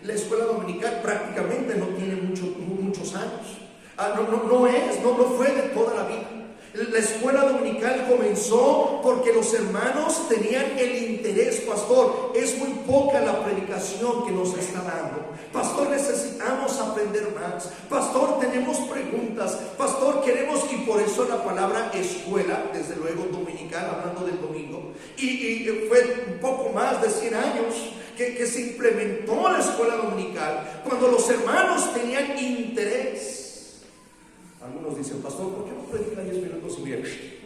La escuela dominical prácticamente no tiene muchos años. No fue de toda la vida. La escuela dominical comenzó porque los hermanos tenían el interés. Pastor, es muy poca la predicación que nos está dando. Pastor, necesitamos aprender más. Pastor, tenemos preguntas. Pastor, queremos, y por eso la palabra escuela, desde luego dominical, hablando del domingo, y fue un poco más de 100 años que se implementó la escuela dominical, cuando los hermanos tenían interés. Algunos dicen, pastor, ¿por qué no predica 10 minutos y bien?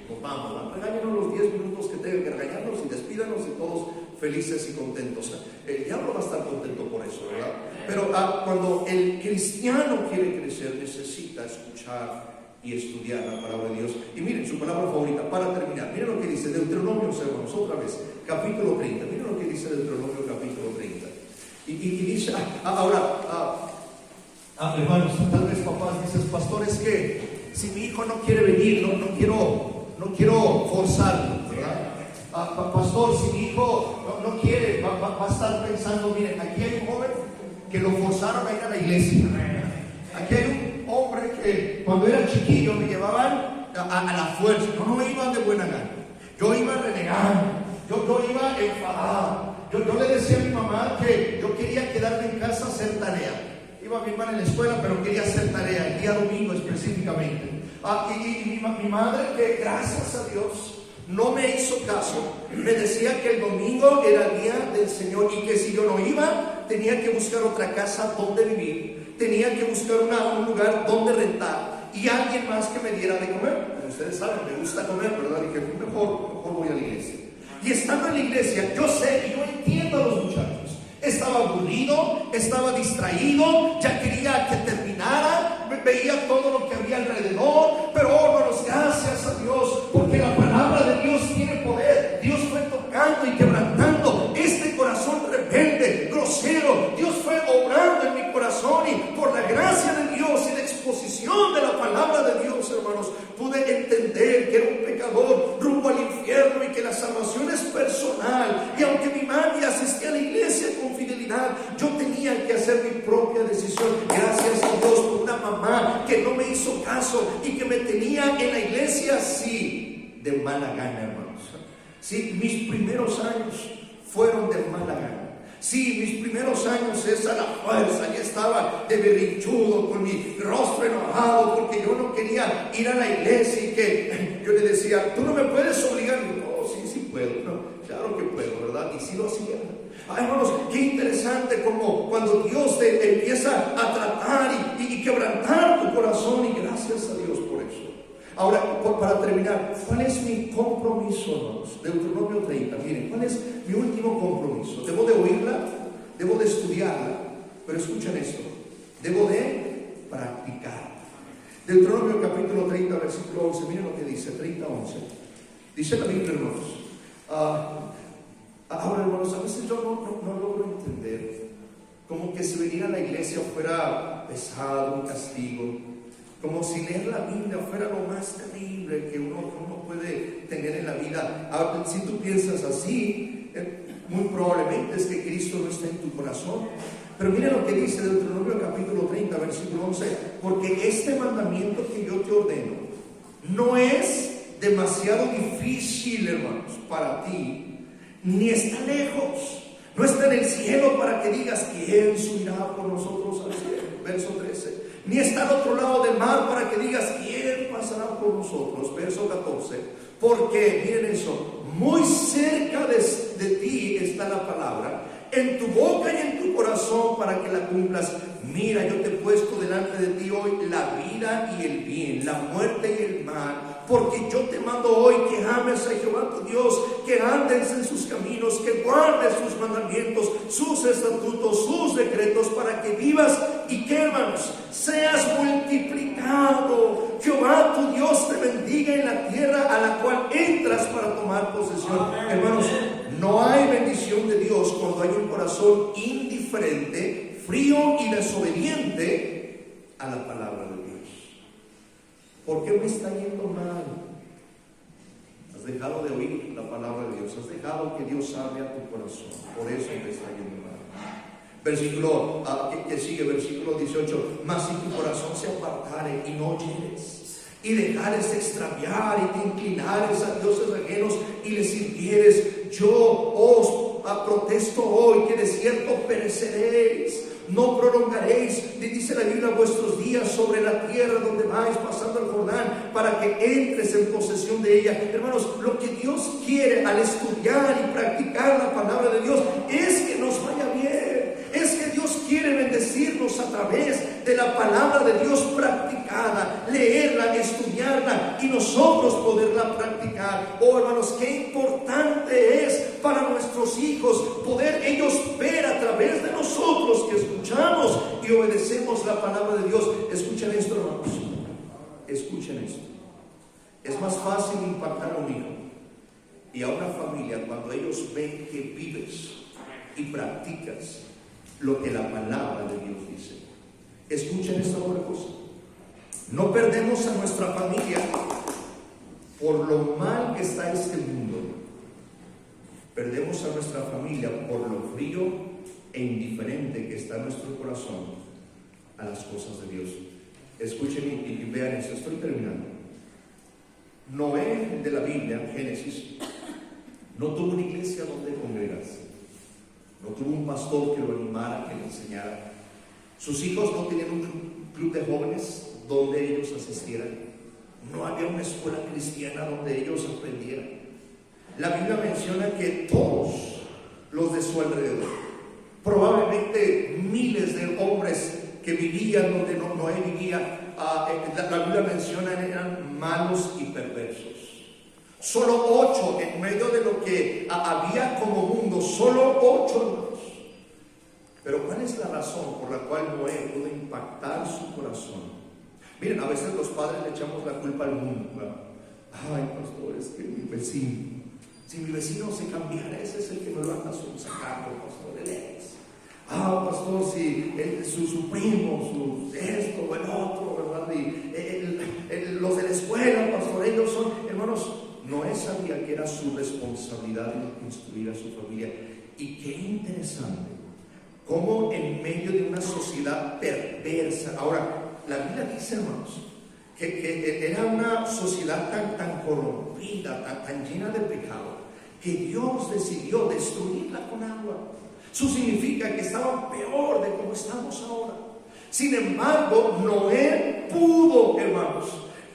Nos vamos, regáñenos los 10 minutos que tengan que regañarnos y despídanos y todos felices y contentos. El diablo va a estar contento por eso, ¿verdad? Pero cuando el cristiano quiere crecer, necesita escuchar y estudiar la palabra de Dios. Y miren, su palabra favorita, para terminar, miren lo que dice Deuteronomio, hermanos, otra vez, capítulo 30. Miren lo que dice Deuteronomio, capítulo 30. Y dice, hermanos, tal vez papás dices, pastor, es que si mi hijo no quiere venir, no quiero forzarlo, ¿verdad? Pastor, si mi hijo no quiere, va a estar pensando, miren, aquí hay un joven que lo forzaron a ir a la iglesia. Aquí hay un hombre que cuando era chiquillo me llevaban a la fuerza. No iba de buena gana, yo iba renegando, yo iba enfadado. Yo le decía a mi mamá que yo quería quedarme en casa a hacer tarea. Iba mi hermana en la escuela, pero quería hacer tarea, el día domingo específicamente. Y mi madre, que gracias a Dios no me hizo caso, me decía que el domingo era el día del Señor y que si yo no iba, tenía que buscar otra casa donde vivir, tenía que buscar un lugar donde rentar y alguien más que me diera de comer. Como ustedes saben, me gusta comer, ¿verdad? Y que mejor voy a la iglesia. Y estando en la iglesia, yo sé y yo entiendo a los muchachos. Estaba aburrido, estaba distraído, ya quería que terminara, veía todo lo que había alrededor, pero hermanos, gracias a Dios, porque la palabra de Dios tiene poder. Dios fue tocando y quebrantando este corazón rebelde, grosero. Dios fue obrando en mi corazón y por la gracia de Dios y la exposición de la palabra de Dios, hermanos, pude entender que era un pecador rumbo al infierno y que la salvación es personal. Y aunque mi mami asistía a la iglesia con fidelidad, yo tenía que hacer mi propia decisión. Gracias a Dios por una mamá que no me hizo caso y que me tenía en la iglesia, sí, de mala gana, hermanos. Sí, mis primeros años fueron de mala gana. Sí, mis primeros años es a la fuerza. Ya estaba de berrinchudo, con mi rostro enojado, porque yo no quería ir a la iglesia y que yo le decía, tú no me puedes obligar. Y yo, oh, sí puedo. No, claro que puedo, ¿verdad? Y sí lo hacía. Ay, hermanos, qué interesante como cuando Dios te empieza a tratar y quebrantar tu corazón, y gracias a Dios por eso. Ahora, para terminar, ¿cuál es mi compromiso, hermanos? Deuteronomio 30, miren, ¿cuál es mi último compromiso? Debo de oírla, debo de estudiarla, pero escuchen esto, debo de practicar. Deuteronomio capítulo 30, versículo 11, miren lo que dice, 30, 11. Dice la Biblia, hermanos. Ahora, hermanos, a veces yo no logro entender como que si venir a la iglesia fuera pesado, un castigo, como si leer la Biblia fuera lo más terrible que uno puede tener en la vida. Ahora, si tú piensas así, muy probablemente es que Cristo no está en tu corazón. Pero mira lo que dice Deuteronomio capítulo 30, versículo 11, porque este mandamiento que yo te ordeno no es demasiado difícil, hermanos, para ti, ni está lejos, no está en el cielo para que digas, ¿quién subirá por nosotros al cielo? Verso 13. Ni está al otro lado del mar para que digas, ¿quién pasará por nosotros? Verso 14. Porque, miren eso, muy cerca de ti está la palabra, en tu boca y en tu corazón para que la cumplas. Mira, yo te he puesto delante de ti hoy la vida y el bien, la muerte y el mal. Porque yo te mando hoy que ames a Jehová tu Dios, que andes en sus caminos, que guardes sus mandamientos, sus estatutos, sus decretos, para que vivas y que, hermanos, seas multiplicado. Jehová tu Dios te bendiga en la tierra a la cual entras para tomar posesión. Amén. Hermanos, no hay bendición de Dios cuando hay un corazón indiferente, frío y desobediente a la palabra de Dios. ¿Por qué me está yendo mal? Has dejado de oír la palabra de Dios, has dejado que Dios hable a tu corazón, por eso te está yendo mal. Versículo que sigue, versículo 18: mas si tu corazón se apartare y no oyeres, y dejares de extraviar y te inclinares a dioses ajenos y les sirvieres, yo os protesto hoy que de cierto pereceréis. No prolongaréis, dice la Biblia, vuestros días sobre la tierra donde vais pasando el Jordán, para que entres en posesión de ella. Hermanos, lo que Dios quiere al estudiar y practicar la palabra de Dios es que nos vaya bien. Es que Dios quiere bendecirnos a través de la palabra de Dios practicada, leerla, estudiarla y nosotros poderla practicar. Oh, hermanos, qué importante es para nuestros hijos poder ellos ver a través de nosotros que escuchamos y obedecemos la palabra de Dios. Escuchen esto, hermanos, escuchen esto. Es más fácil impactar a un hijo y a una familia cuando ellos ven que vives y practicas lo que la palabra de Dios dice. Escuchen esta otra cosa: no perdemos a nuestra familia por lo mal que está este mundo, perdemos a nuestra familia por lo frío e indiferente que está nuestro corazón a las cosas de Dios. Escuchen y vean eso, estoy terminando. Noé de la Biblia, Génesis, no tuvo una iglesia donde congregarse, no tuvo un pastor que lo animara, que le enseñara. Sus hijos no tenían un club de jóvenes donde ellos asistieran. No había una escuela cristiana donde ellos aprendieran. La Biblia menciona que todos los de su alrededor, probablemente miles de hombres que vivían donde Noé vivía, la Biblia menciona eran malos y perversos. Solo 8 en medio de lo que había como mundo, solo 8 hermanos. Pero ¿cuál es la razón por la cual Noé pudo impactar su corazón? Miren, a veces los padres le echamos la culpa al mundo, ¿verdad? Ay, pastor, es que mi vecino, si mi vecino se cambiara, ese es el que me lo anda sacando, pastor, él es. Pastor, si su primo, su esto o el otro, ¿verdad? Y los de la escuela, pastor, ellos son, hermanos. Noé sabía que era su responsabilidad instruir a su familia. Y qué interesante cómo en medio de una sociedad perversa, ahora la Biblia dice, hermanos, que era una sociedad tan corrompida, tan llena de pecado, que Dios decidió destruirla con agua. Eso significa que estaban peor de como estamos ahora. Sin embargo, Noé pudo, hermanos,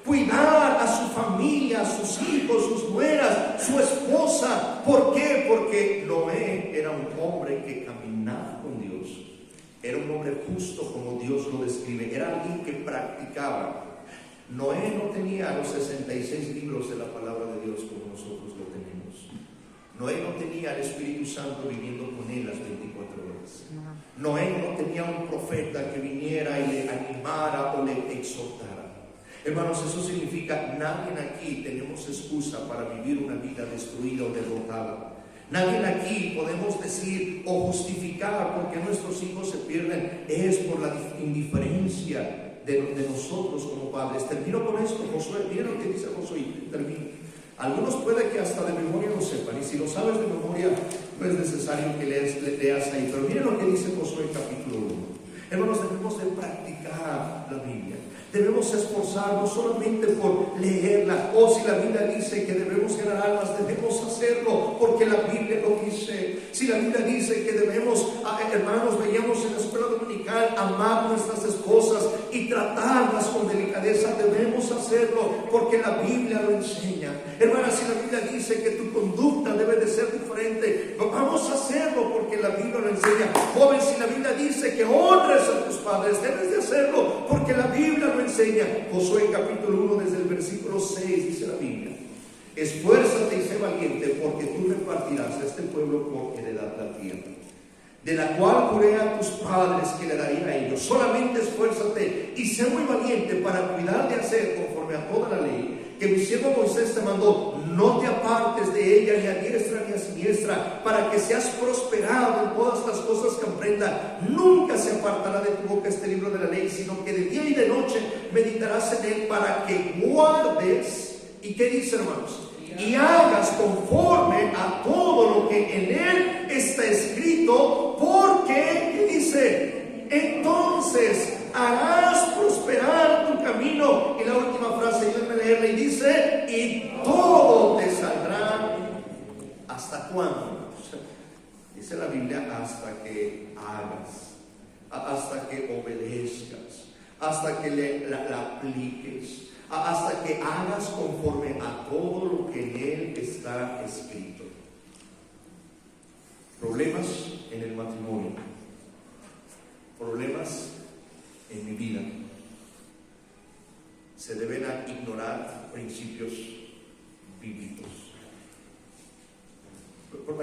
cuidar a su familia, a sus hijos, sus nueras, su esposa. ¿Por qué? Porque Noé era un hombre que caminaba con Dios. Era un hombre justo como Dios lo describe. Era alguien que practicaba. Noé no tenía los 66 libros de la palabra de Dios como nosotros lo tenemos. Noé no tenía al Espíritu Santo viviendo con él las 24 horas. Noé no tenía un profeta que viniera y le animara o le exhortara. Hermanos, eso significa nadie aquí tenemos excusa para vivir una vida destruida o derrotada. Nadie aquí podemos decir o justificar porque nuestros hijos se pierden. Es por la indiferencia de nosotros como padres. Termino con esto, Josué. Miren lo que dice Josué. Termino. Algunos puede que hasta de memoria lo sepan, y si lo sabes de memoria no es necesario que leas ahí. Pero miren lo que dice Josué capítulo 1. Hermanos, debemos de practicar la Biblia. Debemos esforzarnos solamente por leerla. O si la Biblia dice que debemos ganar almas, debemos hacerlo porque la Biblia lo dice. Si la Biblia dice que debemos, hermanos, veíamos en la escuela dominical, amar nuestras esposas y tratarlas con delicadeza, debemos hacerlo porque la Biblia lo enseña. Hermanas, si la Biblia dice que tu conducta debe de ser diferente, vamos a hacerlo porque la Biblia lo enseña. Joven, si la Biblia dice que honres a tus padres, debes de hacerlo porque la Biblia lo enseña. Josué capítulo 1 desde el versículo 6 dice la Biblia: esfuérzate y sé valiente, porque tú repartirás a este pueblo por heredad la tierra, de la cual juré a tus padres que le daría a ellos. Solamente esfuérzate y sé muy valiente para cuidar de hacer conforme a toda la ley que mi siervo Moisés te mandó. no te apartes de ella ni a diestra ni a siniestra, para que seas prosperado en todas las cosas que emprendas. Nunca se apartará de tu boca este libro de la ley, sino que de día y de noche meditarás en él, para que guardes. ¿Y qué dice, hermanos? Y hagas conforme a todo lo que en él está escrito, porque, ¿qué dice? Entonces harás prosperar tu camino. Y la última frase, ayúdenme a leerla, y dice: y todo te saldrá. ¿Hasta cuándo? Dice la Biblia: hasta que hagas, hasta que obedezcas, hasta que la apliques, hasta que hagas conforme a todo lo que en él está escrito. Problemas en el matrimonio, problemas en mi vida, se deben a ignorar principios bíblicos.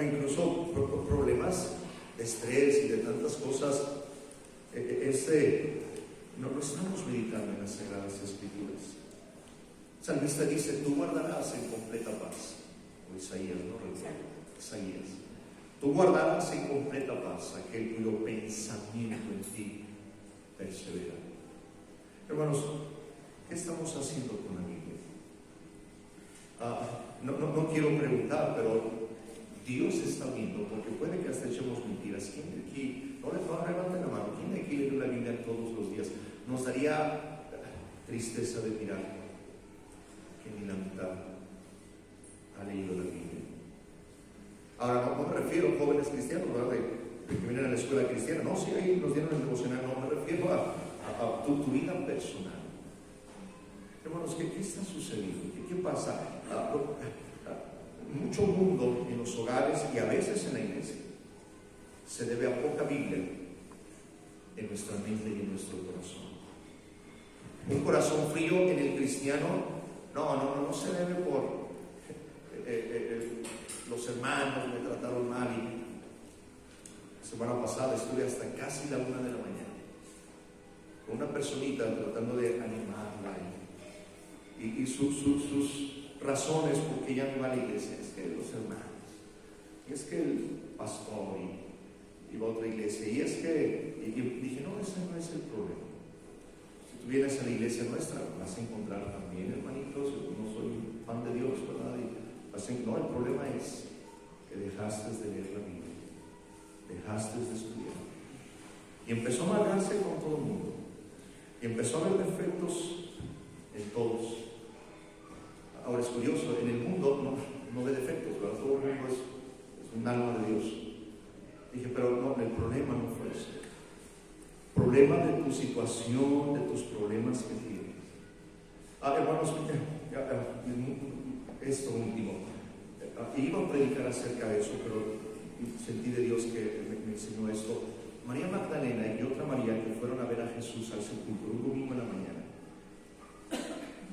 Incluso problemas de estrés y de tantas cosas, no estamos meditando en las Sagradas Escrituras. El salmista dice: tú guardarás en completa paz. O Isaías, no recuerdo. Isaías: tú guardarás en completa paz aquel cuyo pensamiento en ti persevera. Hermanos, ¿qué estamos haciendo con la Biblia? No quiero preguntar, pero Dios está viendo, porque puede que hasta echemos mentiras. ¿Quién de aquí, no levanten la mano, quién de aquí lee la Biblia todos los días? Nos daría tristeza de mirar que ni la mitad ha leído la Biblia. Ahora, no me refiero a jóvenes cristianos, ¿verdad? De que vienen a la escuela cristiana. No, sí, ahí nos dieron el devocional. No, me refiero a tu vida personal. Hermanos, ¿qué está sucediendo? ¿Qué pasa? Mucho mundo en los hogares y a veces en la iglesia se debe a poca Biblia en nuestra mente y en nuestro corazón. Un corazón frío en el cristiano no se debe por los hermanos me trataron mal, y la semana pasada estuve hasta casi la 1 de la mañana con una personita tratando de animarla y sus razones porque ella no va a la iglesia. Es que los hermanos, y es que el pastor y va a otra iglesia, y es que dije: no, ese no es el problema. Si tú vienes a la iglesia nuestra, vas a encontrar también hermanitos. Yo no soy fan de Dios, ¿verdad? No, el problema es que dejaste de leer la Biblia, dejaste de estudiar, y empezó a amargarse con todo el mundo, y empezó a haber defectos en todos. Ahora es curioso, en el mundo no ve defectos, ¿verdad? Todo el mundo es un alma de Dios. Dije: pero no, el problema no fue eso. Problema de tu situación, de tus problemas que tienes. Hermanos, esto último. Iba a predicar acerca de eso, pero sentí de Dios que me enseñó esto. María Magdalena y otra María, que fueron a ver a Jesús al sepulcro un domingo en la mañana,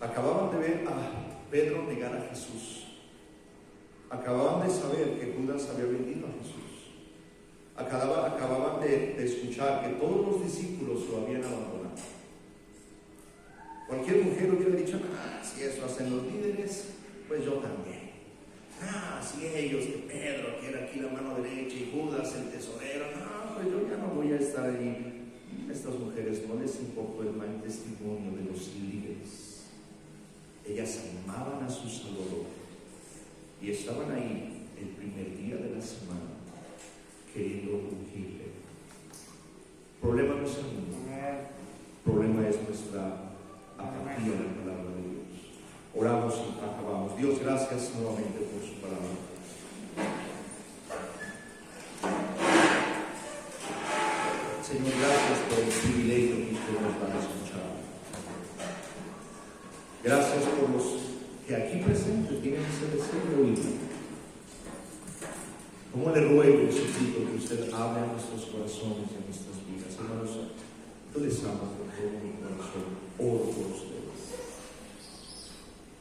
acababan de ver a Pedro negar a Jesús. Acababan de saber que Judas había vendido a Jesús. Acababan de escuchar que todos los discípulos lo habían abandonado. Cualquier mujer hubiera dicho: si eso hacen los líderes, pues yo también. Si ellos, que Pedro, que era aquí la mano derecha, y Judas, el tesorero, pues yo ya no voy a estar allí. A estas mujeres no les importó el mal testimonio de los líderes. Ellas amaban a su Salvador y estaban ahí el primer día de la semana queriendo ungirle. Problema no es el mundo, problema es nuestra apatía a la palabra de Dios. Oramos y acabamos. Dios, gracias nuevamente por su palabra. Señor, gracias por el privilegio que usted nos da de escuchar. Gracias por los que aquí presentes tienen ese deseo de oír. Como le ruego y suplico que usted hable a nuestros corazones y a nuestras vidas. Hermanos, yo les amo con todo mi corazón. Oro por ustedes.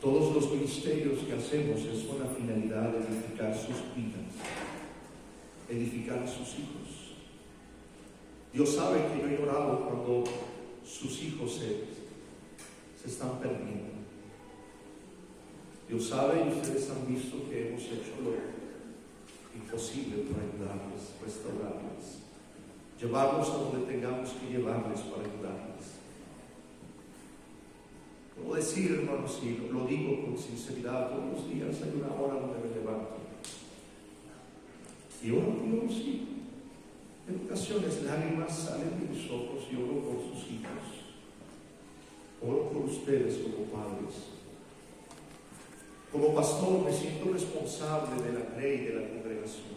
Todos los ministerios que hacemos es con la finalidad de edificar sus vidas, edificar a sus hijos. Dios sabe que yo he llorado cuando sus hijos se están perdiendo. Dios sabe y ustedes han visto que hemos hecho lo imposible para ayudarles, restaurarles, llevarlos a donde tengamos que llevarles para ayudarles. Puedo decir, hermanos, y lo digo con sinceridad, todos los días hay una hora donde me levanto y oro por Dios, y en ocasiones lágrimas salen de mis ojos y oro por sus hijos, oro por ustedes como padres. Como pastor me siento responsable de la grey de la congregación.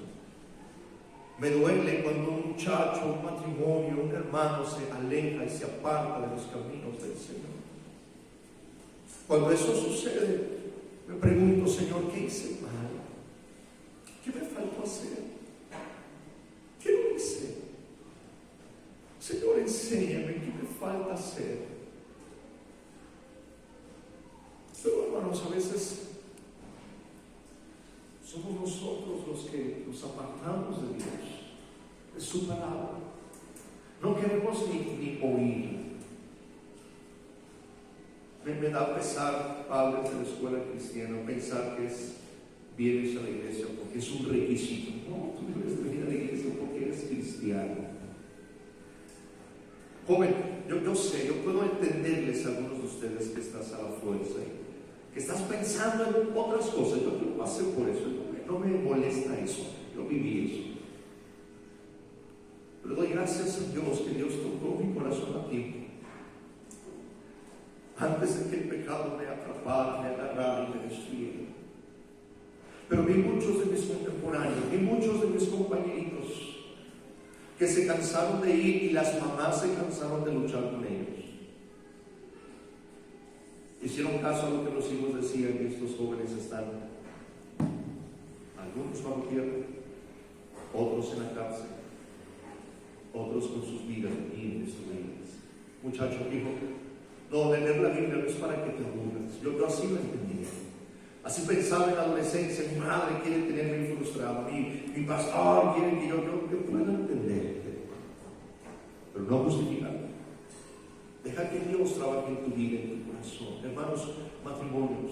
Me duele cuando un muchacho, un matrimonio, un hermano se aleja y se aparta de los caminos del Señor. Cuando eso sucede, me pregunto, Señor, ¿qué hice mal? ¿Qué me faltó hacer? ¿Qué no hice? Señor, enséñame qué me falta hacer. Pero hermanos, a veces somos nosotros los que nos apartamos de Dios, de su palabra. No queremos ni oír. Me da pesar, padres de la escuela cristiana, pensar que vienes a la iglesia porque es un requisito. No, tú debes venir a la iglesia porque eres cristiano. Joven, yo sé, yo puedo entenderles a algunos de ustedes que estás a la fuerza, que estás pensando en otras cosas. Yo pasé por eso, no me molesta eso, yo viví eso. Pero doy gracias a Dios que Dios tocó mi corazón a tiempo, antes de que el pecado me atrapara, me agarrara y me destruyera. Pero vi muchos de mis contemporáneos, vi muchos de mis compañeritos que se cansaron de ir y las mamás se cansaron de luchar con ellos. Hicieron caso a lo que los hijos decían, que estos jóvenes están, algunos bajo tierra, otros en la cárcel, otros con sus vidas bien destruidas. Muchacho dijo, no, leer la Biblia no es para que te aburras. Yo así lo entendía. Así pensaba en la adolescencia. Mi madre quiere tenerme frustrado, mi pastor quiere que yo pueda entenderte, pero no justificarme. Deja que Dios trabaje en tu vida, en tu corazón. Hermanos, matrimonios,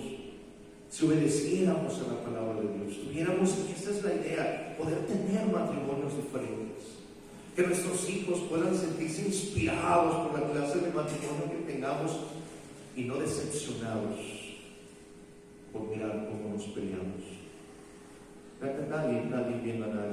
si obedeciéramos a la palabra de Dios, tuviéramos, y esta es la idea, poder tener matrimonios diferentes, que nuestros hijos puedan sentirse inspirados por la clase de matrimonio que tengamos y no decepcionados por mirar cómo nos peleamos. Nadie viene a nadie.